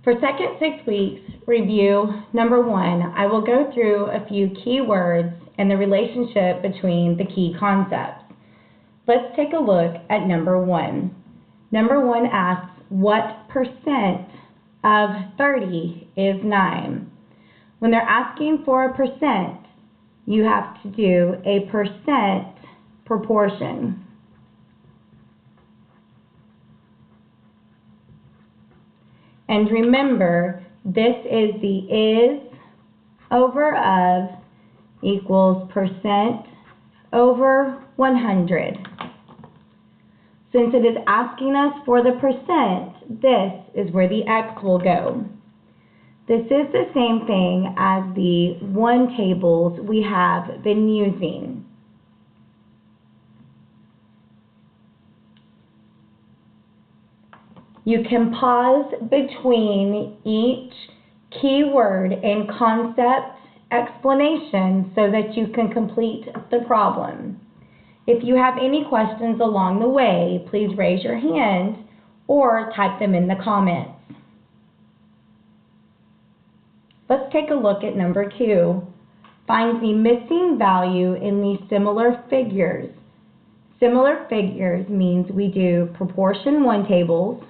For second 6 weeks review number 1, I will go through a few key words and the relationship between the key concepts. Let's take a look at number 1. Number 1 asks, what percent of 30 is 9? When they're asking for a percent, you have to do a percent proportion. And remember, this is the is over of equals percent over 100. Since it is asking us for the percent, this is where the X will go. This is the same thing as the one tables we have been using. You can pause between each keyword and concept explanation so that you can complete the problem. If you have any questions along the way, please raise your hand or type them in the comments. Let's take a look at number 2. Find the missing value in the similar figures. Similar figures means we do proportion one tables,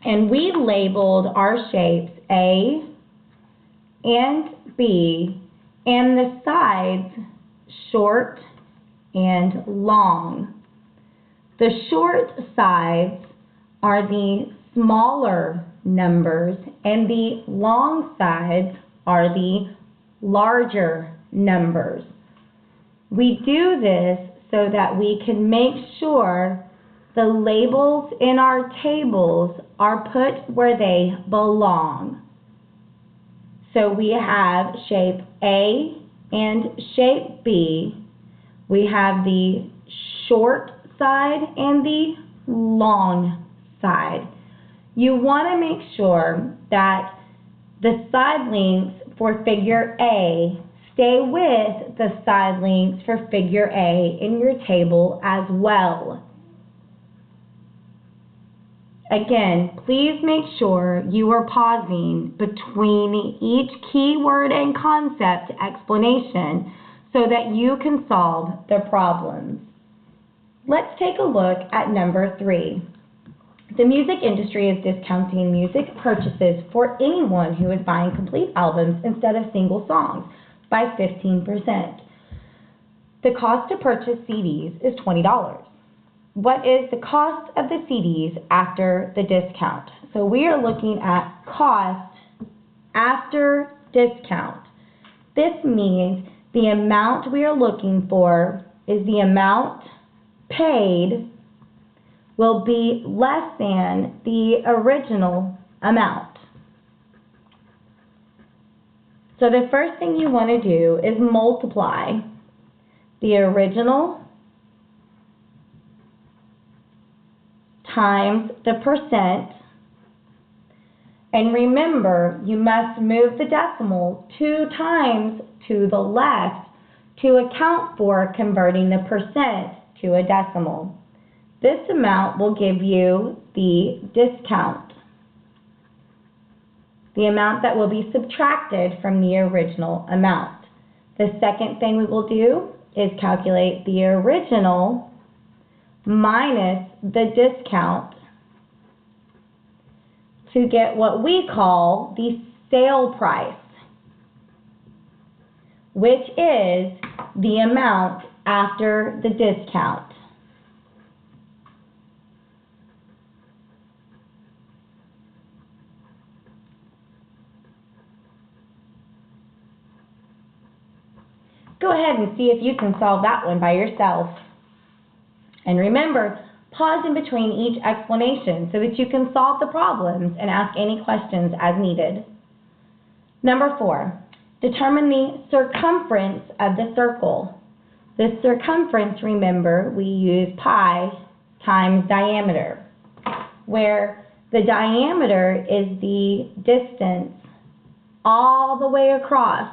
and we labeled our shapes A and B, and the sides short and long. The short sides are the smaller numbers, and the long sides are the larger numbers. We do this so that we can make sure the labels in our tables are put where they belong. So we have shape A and shape B. We have the short side and the long side. You want to make sure that the side lengths for figure A stay with the side lengths for figure A in your table as well. Again, please make sure you are pausing between each keyword and concept explanation so that you can solve the problems. Let's take a look at number 3. The music industry is discounting music purchases for anyone who is buying complete albums instead of single songs by 15%. The cost to purchase CDs is $20. What is the cost of the CDs after the discount? So we are looking at cost after discount. This means the amount we are looking for is the amount paid will be less than the original amount. So the first thing you want to do is multiply the original times the percent, and remember you must move the decimal 2 times to the left to account for converting the percent to a decimal. This amount will give you the discount, the amount that will be subtracted from the original amount. The second thing we will do is calculate the original minus the discount to get what we call the sale price, which is the amount after the discount. Go ahead and see if you can solve that one by yourself. And remember, pause in between each explanation so that you can solve the problems and ask any questions as needed. Number 4, determine the circumference of the circle. The circumference, remember, we use pi times diameter, where the diameter is the distance all the way across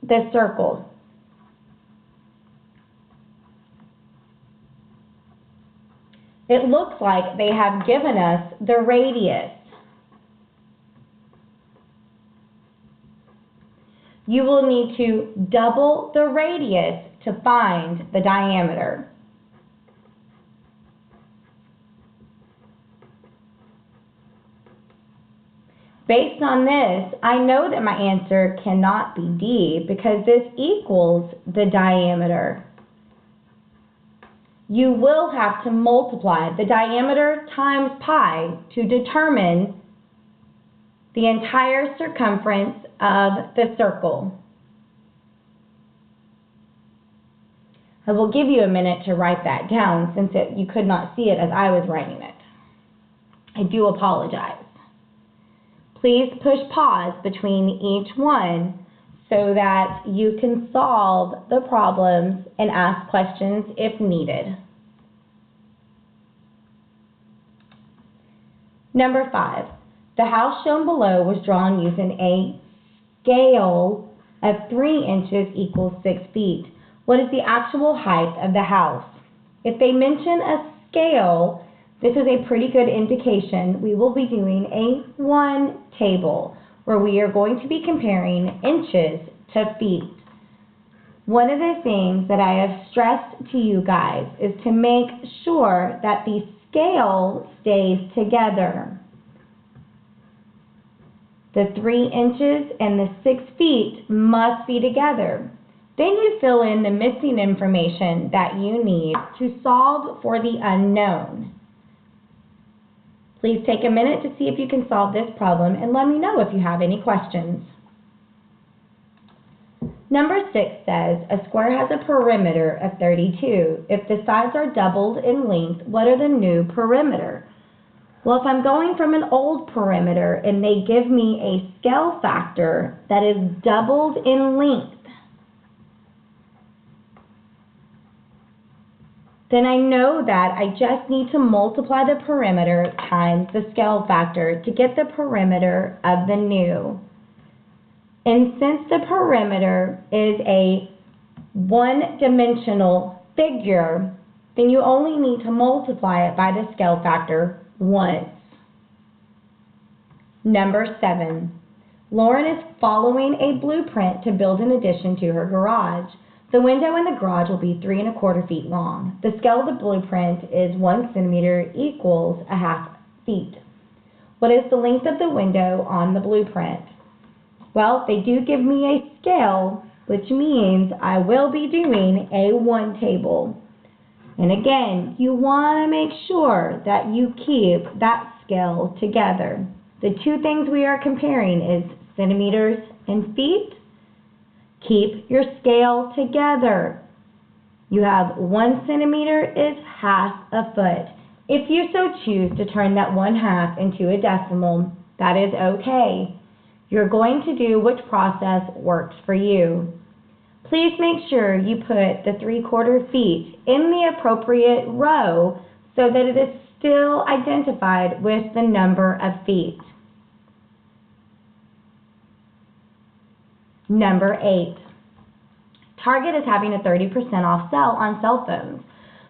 the circle. It looks like they have given us the radius. You will need to double the radius to find the diameter. Based on this, I know that my answer cannot be D because this equals the diameter. You will have to multiply the diameter times pi to determine the entire circumference of the circle. I will give you a minute to write that down since you could not see it as I was writing it. I do apologize. Please push pause between each one so that you can solve the problems and ask questions if needed. Number 5. The house shown below was drawn using a scale of 3 inches equals 6 feet. What is the actual height of the house? If they mention a scale, this is a pretty good indication we will be doing a 1 table where we are going to be comparing inches to feet. One of the things that I have stressed to you guys is to make sure that the scale stays together. The 3 inches and the 6 feet must be together. Then you fill in the missing information that you need to solve for the unknown. Please take a minute to see if you can solve this problem and let me know if you have any questions. Number 6 says, a square has a perimeter of 32. If the sides are doubled in length, what are the new perimeter? Well, if I'm going from an old perimeter and they give me a scale factor that is doubled in length, then I know that I just need to multiply the perimeter times the scale factor to get the perimeter of the new. And since the perimeter is a one-dimensional figure, then you only need to multiply it by the scale factor once. Number 7. Lauren is following a blueprint to build an addition to her garage. The window in the garage will be 3 1/4 feet long. The scale of the blueprint is 1 centimeter equals 1/2 feet. What is the length of the window on the blueprint? Well, they do give me a scale, which means I will be doing a 1 table. And again, you want to make sure that you keep that scale together. The two things we are comparing is centimeters and feet. Keep your scale together. You have 1 centimeter is 1/2 foot. If you so choose to turn that 1/2 into a decimal, that is okay. You're going to do which process works for you. Please make sure you put the 3/4 feet in the appropriate row so that it is still identified with the number of feet. Number 8. Target is having a 30% off sale on cell phones.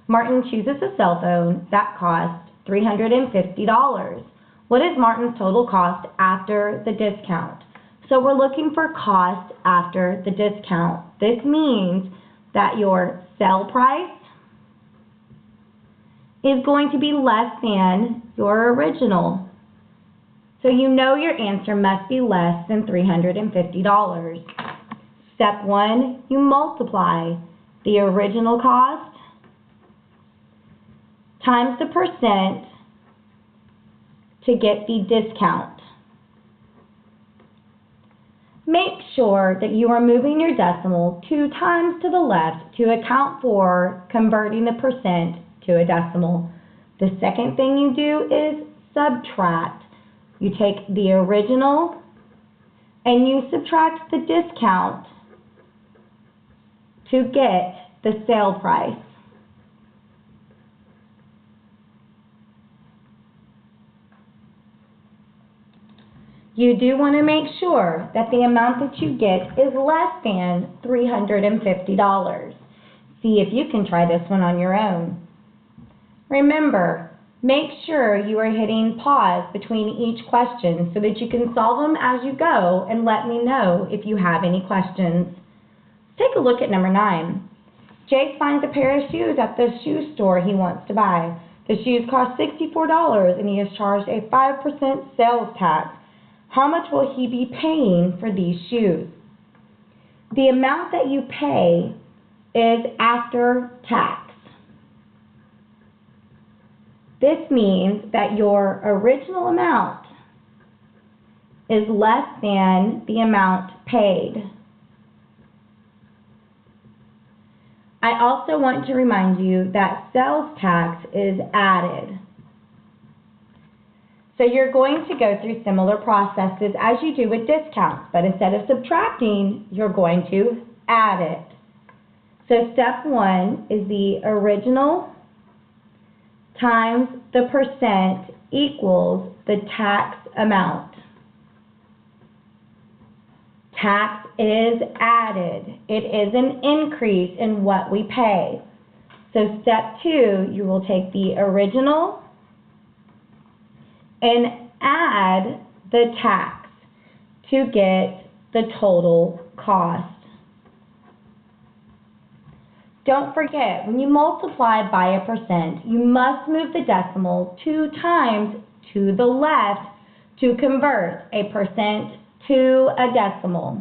Martin chooses a cell phone that costs $350. What is Martin's total cost after the discount? So we're looking for cost after the discount. This means that your sale price is going to be less than your original. So you know your answer must be less than $350. Step 1, you multiply the original cost times the percent to get the discount. Make sure that you are moving your decimal 2 times to the left to account for converting the percent to a decimal. The second thing you do is subtract. You take the original and you subtract the discount to get the sale price. You do want to make sure that the amount that you get is less than $350. See if you can try this one on your own. Remember, Make sure you are hitting pause between each question so that you can solve them as you go and let me know if you have any questions. Take a look at number 9. Jake finds a pair of shoes at the shoe store he wants to buy. The shoes cost $64 and he is charged a 5% sales tax. How much will he be paying for these shoes? The amount that you pay is after tax. This means that your original amount is less than the amount paid. I also want to remind you that sales tax is added. So you're going to go through similar processes as you do with discounts, but instead of subtracting, you're going to add it. So step 1 is the original times the percent equals the tax amount. Tax is added. It is an increase in what we pay. So step 2, you will take the original and add the tax to get the total cost. Don't forget, when you multiply by a percent, you must move the decimal 2 times to the left to convert a percent to a decimal.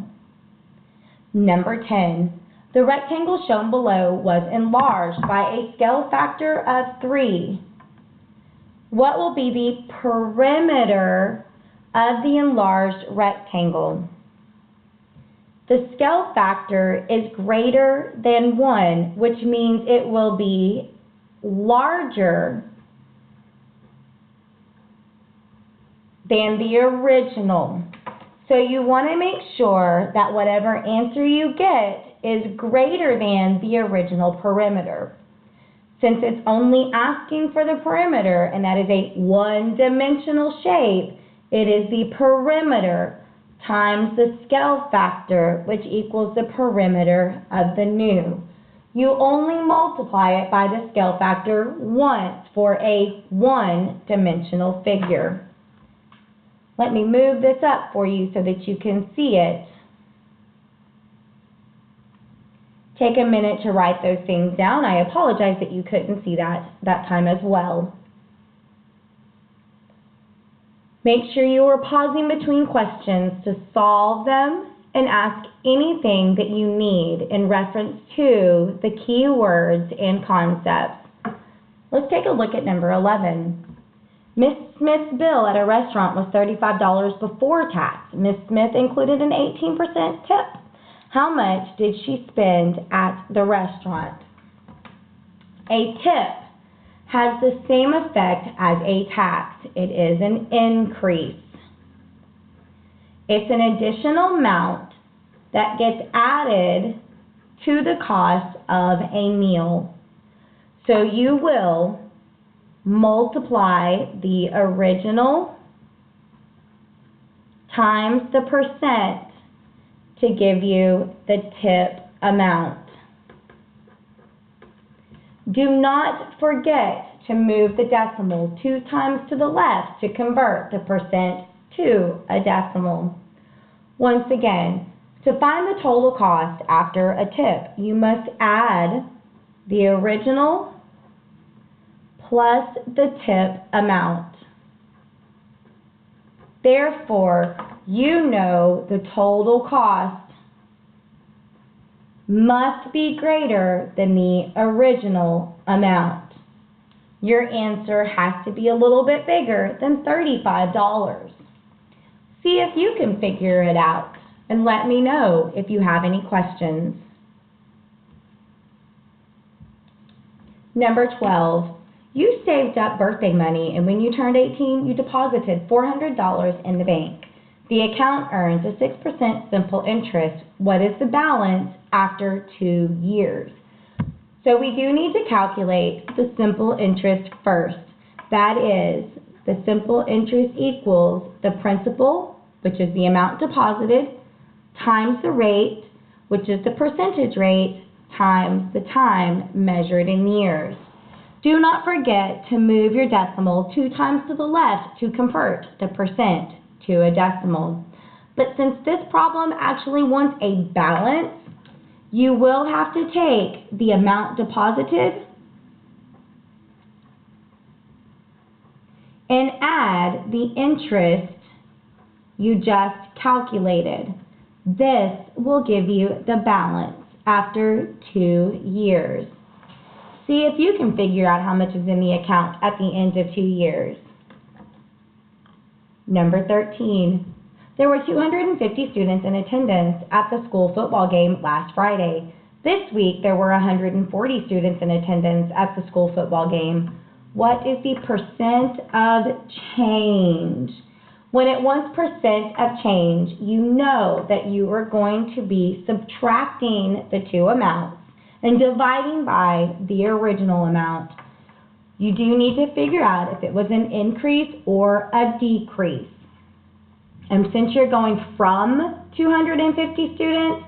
Number 10, the rectangle shown below was enlarged by a scale factor of 3. What will be the perimeter of the enlarged rectangle? The scale factor is greater than 1, which means it will be larger than the original. So you want to make sure that whatever answer you get is greater than the original perimeter. Since it's only asking for the perimeter, and that is a one-dimensional shape, it is the perimeter times the scale factor, which equals the perimeter of the new. You only multiply it by the scale factor once for a one-dimensional figure. Let me move this up for you so that you can see it. Take a minute to write those things down. I apologize that you couldn't see that time as well. Make sure you are pausing between questions to solve them and ask anything that you need in reference to the key words and concepts. Let's take a look at number 11. Miss Smith's bill at a restaurant was $35 before tax. Miss Smith included an 18% tip. How much did she spend at the restaurant? A tip has the same effect as a tax. It is an increase. It's an additional amount that gets added to the cost of a meal. So you will multiply the original times the percent to give you the tip amount. Do not forget to move the decimal 2 times to the left to convert the percent to a decimal. Once again, to find the total cost after a tip, you must add the original plus the tip amount. Therefore, you know the total cost must be greater than the original amount. Your answer has to be a little bit bigger than $35. See if you can figure it out and let me know if you have any questions. Number 12. You saved up birthday money, and when you turned 18, you deposited $400 in the bank. The account earns a 6% simple interest. What is the balance after 2 years? So we do need to calculate the simple interest first. That is, the simple interest equals the principal, which is the amount deposited, times the rate, which is the percentage rate, times the time measured in years. Do not forget to move your decimal 2 times to the left to convert the percent to a decimal. But since this problem actually wants a balance, you will have to take the amount deposited and add the interest you just calculated. This will give you the balance after 2 years. See if you can figure out how much is in the account at the end of 2 years. Number 13. There were 250 students in attendance at the school football game last Friday. This week, there were 140 students in attendance at the school football game. What is the percent of change? When it wants percent of change, you know that you are going to be subtracting the two amounts and dividing by the original amount. You do need to figure out if it was an increase or a decrease. And since you're going from 250 students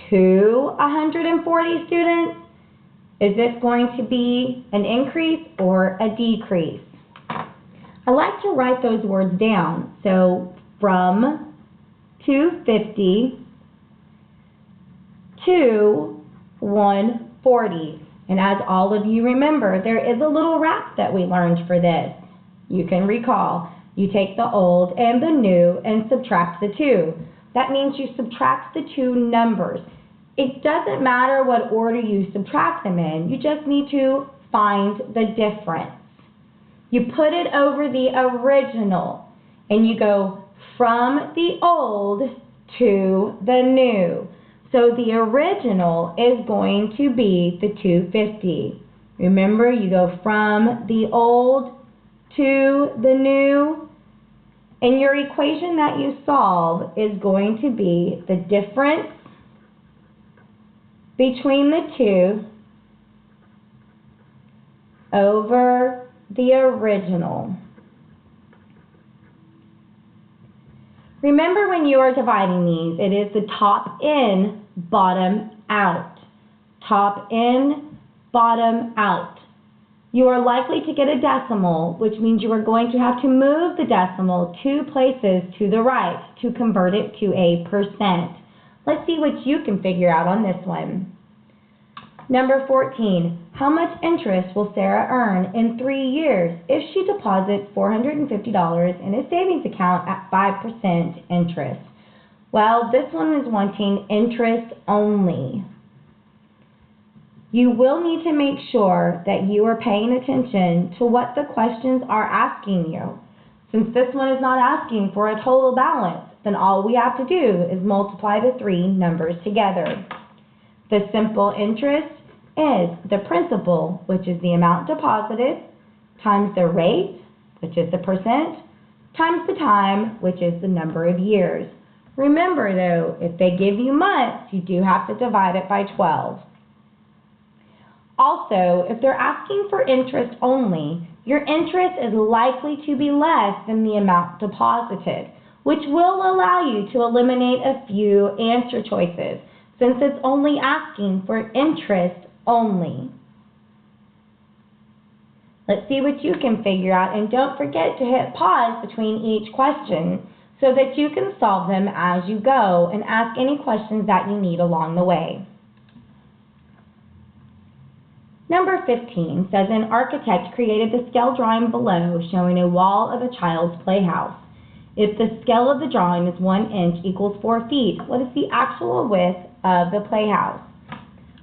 to 140 students, is this going to be an increase or a decrease? I like to write those words down. So from 250 to 140. And as all of you remember, there is a little rap that we learned for this. You can recall. You take the old and the new and subtract the two. That means you subtract the two numbers. It doesn't matter what order you subtract them in. You just need to find the difference. You put it over the original and you go from the old to the new. So the original is going to be the 250. Remember, you go from the old to the new, and your equation that you solve is going to be the difference between the two over the original. Remember, when you are dividing these, it is the top in, bottom out. Top in, bottom out. You are likely to get a decimal, which means you are going to have to move the decimal 2 places to the right to convert it to a percent. Let's see what you can figure out on this one. Number 14. How much interest will Sarah earn in 3 years if she deposits $450 in a savings account at 5% interest? Well, this one is wanting interest only. You will need to make sure that you are paying attention to what the questions are asking you. Since this one is not asking for a total balance, then all we have to do is multiply the 3 numbers together. The simple interest is the principal, which is the amount deposited, times the rate, which is the percent, times the time, which is the number of years. Remember though, if they give you months, you do have to divide it by 12. Also, if they're asking for interest only, your interest is likely to be less than the amount deposited, which will allow you to eliminate a few answer choices, since it's only asking for interest only. Let's see what you can figure out, and don't forget to hit pause between each question so that you can solve them as you go and ask any questions that you need along the way. Number 15 says an architect created the scale drawing below showing a wall of a child's playhouse. If the scale of the drawing is 1 inch equals 4 feet, what is the actual width of the playhouse?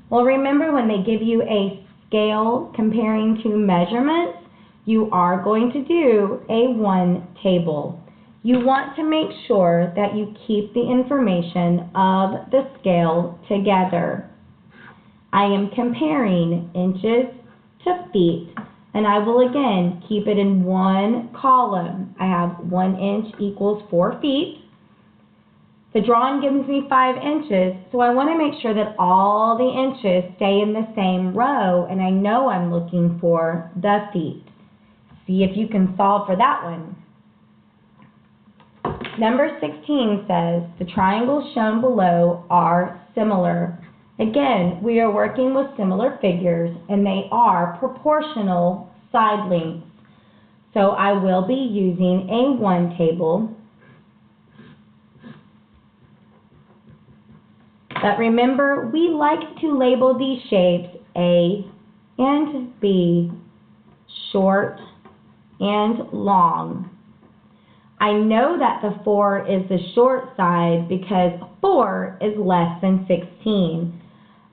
Well, remember, when they give you a scale comparing two measurements, you are going to do a 1 table. You want to make sure that you keep the information of the scale together. I am comparing inches to feet, and I will again keep it in one column. I have 1 inch equals 4 feet. The drawing gives me 5 inches, so I want to make sure that all the inches stay in the same row, and I know I'm looking for the feet. See if you can solve for that one. Number 16 says the triangles shown below are similar. Again, we are working with similar figures and they are proportional side lengths. So I will be using a 1 table. But remember, we like to label these shapes A and B, short and long. I know that the 4 is the short side because 4 is less than 16.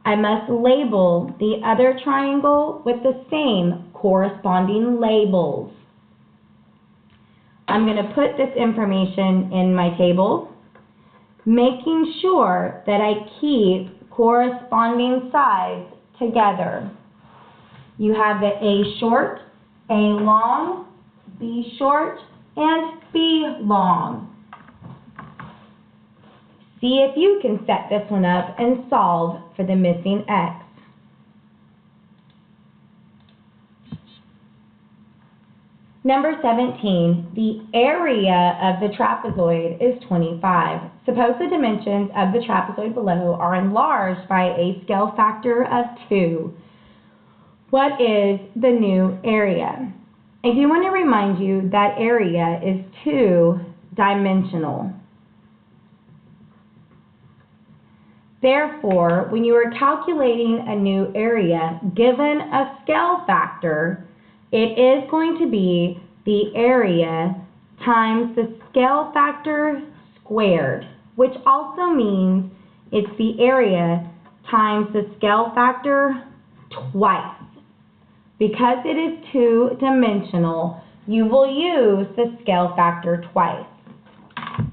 I must label the other triangle with the same corresponding labels. I'm going to put this information in my table, making sure that I keep corresponding sides together. You have the A short, A long, B short, and B long. See if you can set this one up and solve for the missing X. Number 17, the area of the trapezoid is 25. Suppose the dimensions of the trapezoid below are enlarged by a scale factor of 2. What is the new area? I do want to remind you that area is 2-dimensional. Therefore, when you are calculating a new area, given a scale factor, it is going to be the area times the scale factor squared, which also means it's the area times the scale factor twice. Because it is 2-dimensional, you will use the scale factor twice.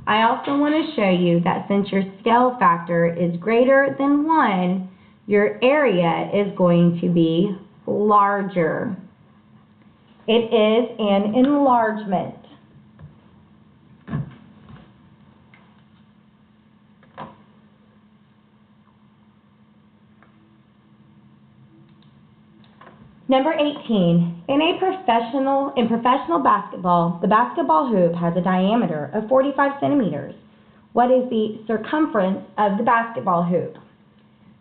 I also want to show you that since your scale factor is greater than 1, your area is going to be larger. It is an enlargement. Number 18, in professional basketball, the basketball hoop has a diameter of 45 centimeters. What is the circumference of the basketball hoop?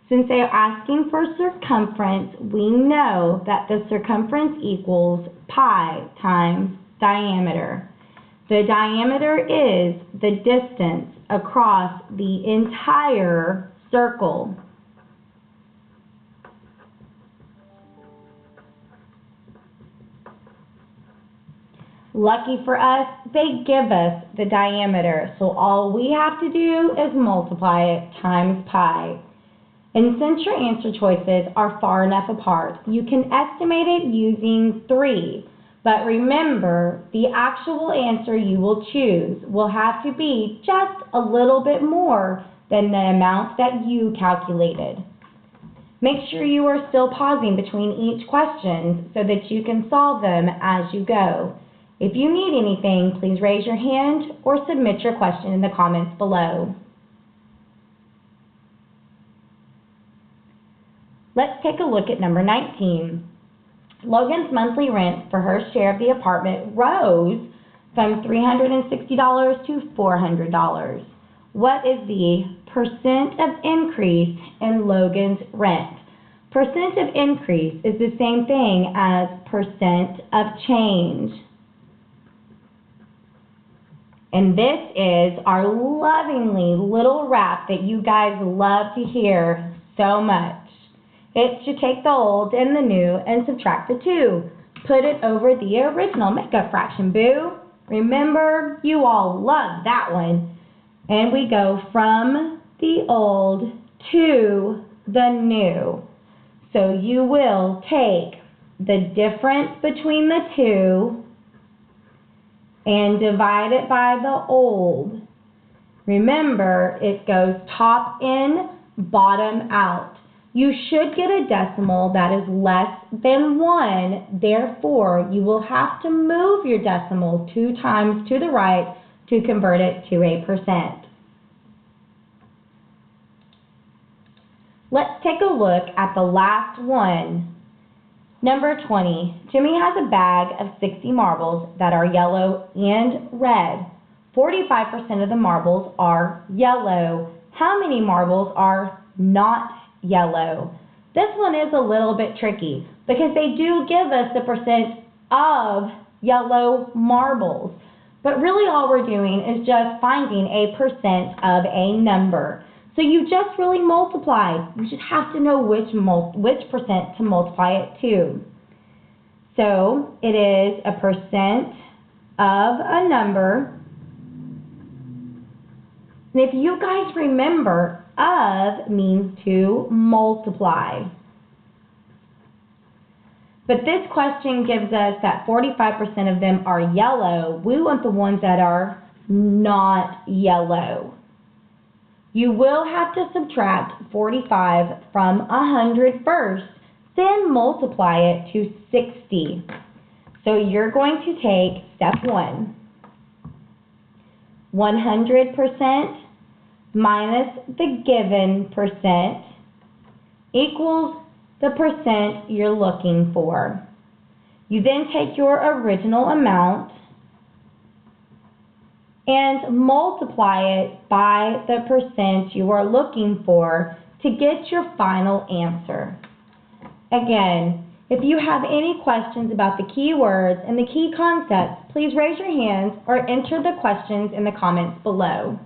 Since they are asking for circumference, we know that the circumference equals pi times diameter. The diameter is the distance across the entire circle. Lucky for us, they give us the diameter, so all we have to do is multiply it times pi. And since your answer choices are far enough apart, you can estimate it using 3. But remember, the actual answer you will choose will have to be just a little bit more than the amount that you calculated. Make sure you are still pausing between each question so that you can solve them as you go. If you need anything, please raise your hand or submit your question in the comments below. Let's take a look at number 19. Logan's monthly rent for her share of the apartment rose from $360 to $400. What is the percent of increase in Logan's rent? Percent of increase is the same thing as percent of change. And this is our lovingly little rap that you guys love to hear so much. It's to take the old and the new and subtract the 2. Put it over the original. Make a fraction, boo. Remember, you all love that one. And we go from the old to the new. So you will take the difference between the 2 and divide it by the old. Remember, it goes top in, bottom out. You should get a decimal that is less than 1. Therefore, you will have to move your decimal 2 times to the right to convert it to a percent. Let's take a look at the last one. Number 20, Jimmy has a bag of 60 marbles that are yellow and red. 45% of the marbles are yellow. How many marbles are not yellow. This one is a little bit tricky because they do give us the percent of yellow marbles. But really all we're doing is just finding a percent of a number. So you just really multiply. You just have to know which percent to multiply it to. So it is a percent of a number. And if you guys remember, of means to multiply. But this question gives us that 45% of them are yellow. We want the ones that are not yellow. You will have to subtract 45 from 100 first, then multiply it to 60. So you're going to take step 1. 100% minus the given percent equals the percent you're looking for. You then take your original amount and multiply it by the percent you are looking for to get your final answer. Again, if you have any questions about the key words and the key concepts, please raise your hands or enter the questions in the comments below.